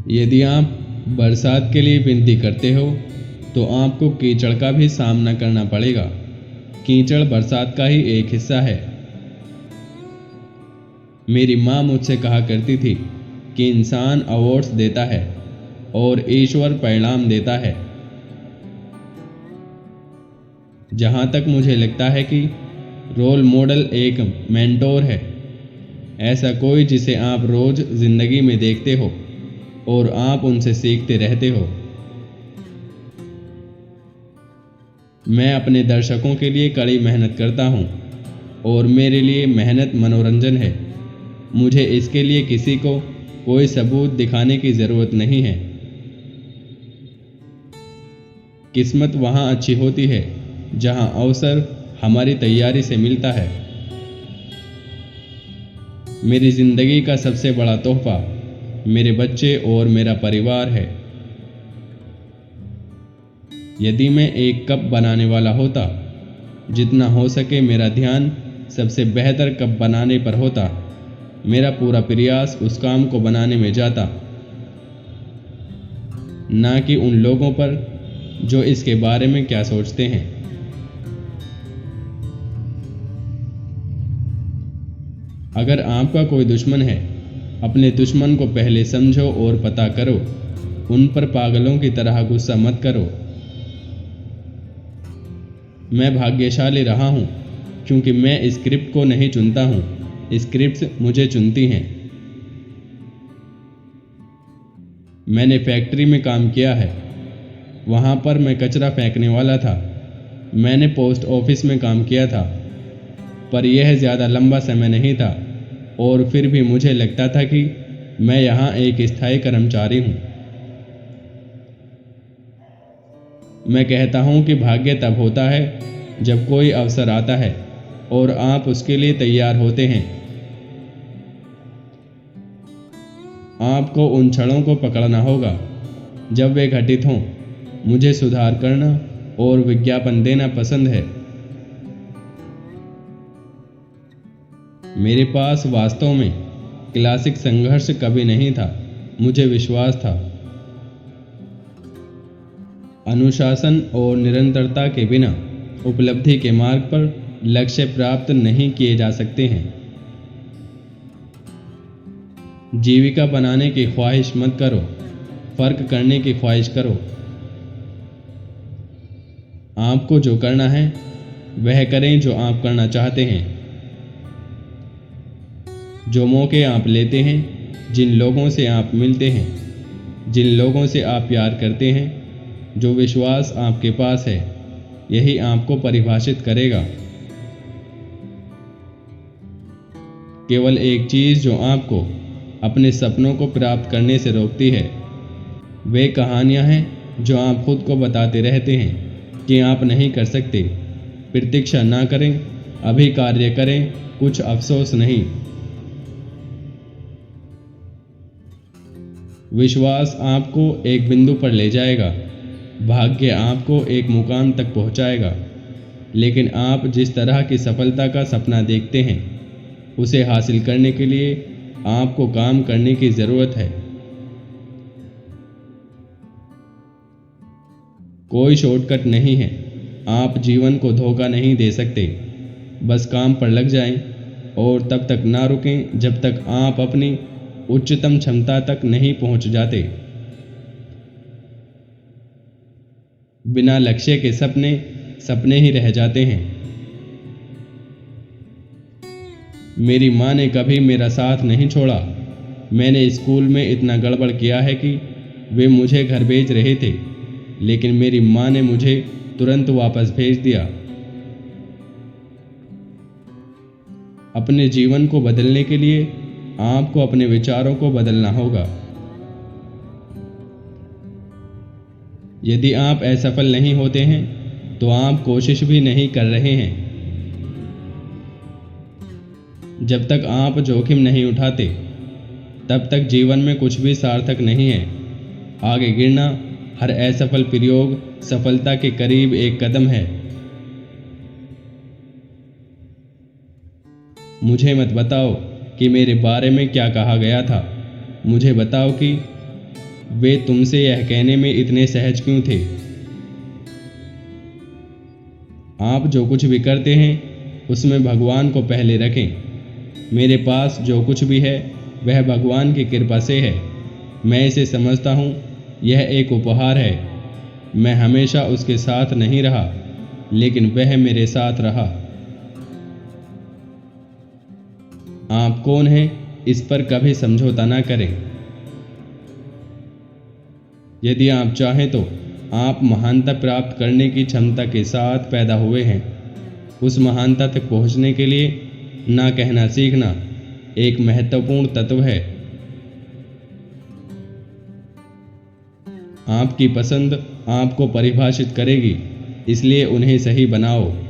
यदि आप बरसात के लिए विनती करते हो तो आपको कीचड़ का भी सामना करना पड़ेगा। कीचड़ बरसात का ही एक हिस्सा है। मेरी माँ मुझसे कहा करती थी कि इंसान अवार्ड्स देता है और ईश्वर परिणाम देता है। जहाँ तक मुझे लगता है कि रोल मॉडल एक मेंटोर है, ऐसा कोई जिसे आप रोज जिंदगी में देखते हो और आप उनसे सीखते रहते हो। मैं अपने दर्शकों के लिए कड़ी मेहनत करता हूँ और मेरे लिए मेहनत मनोरंजन है। मुझे इसके लिए किसी को कोई सबूत दिखाने की ज़रूरत नहीं है। किस्मत वहाँ अच्छी होती है जहाँ अवसर हमारी तैयारी से मिलता है। मेरी ज़िंदगी का सबसे बड़ा तोहफा मेरे बच्चे और मेरा परिवार है। यदि मैं एक कप बनाने वाला होता, जितना हो सके मेरा ध्यान सबसे बेहतर कप बनाने पर होता। मेरा पूरा प्रयास उस काम को बनाने में जाता, ना कि उन लोगों पर जो इसके बारे में क्या सोचते हैं। अगर आपका कोई दुश्मन है, अपने दुश्मन को पहले समझो और पता करो। उन पर पागलों की तरह गुस्सा मत करो। मैं भाग्यशाली रहा हूँ क्योंकि मैं स्क्रिप्ट को नहीं चुनता हूँ, स्क्रिप्ट्स मुझे चुनती हैं। मैंने फैक्ट्री में काम किया है, वहाँ पर मैं कचरा फेंकने वाला था। मैंने पोस्ट ऑफिस में काम किया था, पर यह ज़्यादा लंबा समय नहीं था और फिर भी मुझे लगता था कि मैं यहाँ एक स्थायी कर्मचारी हूँ। मैं कहता हूँ कि भाग्य तब होता है जब कोई अवसर आता है और आप उसके लिए तैयार होते हैं। आपको उन क्षणों को पकड़ना होगा जब वे घटित हों। मुझे सुधार करना और विज्ञापन देना पसंद है। मेरे पास वास्तव में क्लासिक संघर्ष कभी नहीं था। मुझे विश्वास था, अनुशासन और निरंतरता के बिना उपलब्धि के मार्ग पर लक्ष्य प्राप्त नहीं किए जा सकते हैं। जीविका बनाने की ख्वाहिश मत करो, फर्क करने की ख्वाहिश करो। आपको जो करना है वह करें जो आप करना चाहते हैं। जो मौके आप लेते हैं, जिन लोगों से आप मिलते हैं, जिन लोगों से आप प्यार करते हैं, जो विश्वास आपके पास है, यही आपको परिभाषित करेगा। केवल एक चीज़ जो आपको अपने सपनों को प्राप्त करने से रोकती है, वे कहानियाँ हैं जो आप खुद को बताते रहते हैं कि आप नहीं कर सकते। प्रतीक्षा ना करें, अभी कार्य करें, कुछ अफसोस नहीं। विश्वास आपको एक बिंदु पर ले जाएगा, भाग्य आपको एक मुकाम तक पहुंचाएगा, लेकिन आप जिस तरह की सफलता का सपना देखते हैं, उसे हासिल करने के लिए आपको काम करने की ज़रूरत है। कोई शॉर्टकट नहीं है। आप जीवन को धोखा नहीं दे सकते। बस काम पर लग जाएं और तब तक ना रुकें जब तक आप अपनी उच्चतम क्षमता तक नहीं पहुंच जाते। बिना लक्ष्य के सपने सपने ही रह जाते हैं। मेरी माँ ने कभी मेरा साथ नहीं छोड़ा। मैंने स्कूल में इतना गड़बड़ किया है कि वे मुझे घर भेज रहे थे, लेकिन मेरी माँ ने मुझे तुरंत वापस भेज दिया। अपने जीवन को बदलने के लिए आपको अपने विचारों को बदलना होगा। यदि आप असफल नहीं होते हैं तो आप कोशिश भी नहीं कर रहे हैं। जब तक आप जोखिम नहीं उठाते, तब तक जीवन में कुछ भी सार्थक नहीं है। आगे गिरना, हर असफल प्रयोग सफलता के करीब एक कदम है। मुझे मत बताओ कि मेरे बारे में क्या कहा गया था। मुझे बताओ कि वे तुमसे यह कहने में इतने सहज क्यों थे? आप जो कुछ भी करते हैं उसमें भगवान को पहले रखें। मेरे पास जो कुछ भी है वह भगवान की कृपा से है। मैं इसे समझता हूँ, यह एक उपहार है। मैं हमेशा उसके साथ नहीं रहा, लेकिन वह मेरे साथ रहा। आप कौन हैं, इस पर कभी समझौता ना करें। यदि आप चाहें तो आप महानता प्राप्त करने की क्षमता के साथ पैदा हुए हैं। उस महानता तक पहुंचने के लिए ना कहना सीखना एक महत्वपूर्ण तत्व है। आपकी पसंद आपको परिभाषित करेगी, इसलिए उन्हें सही बनाओ।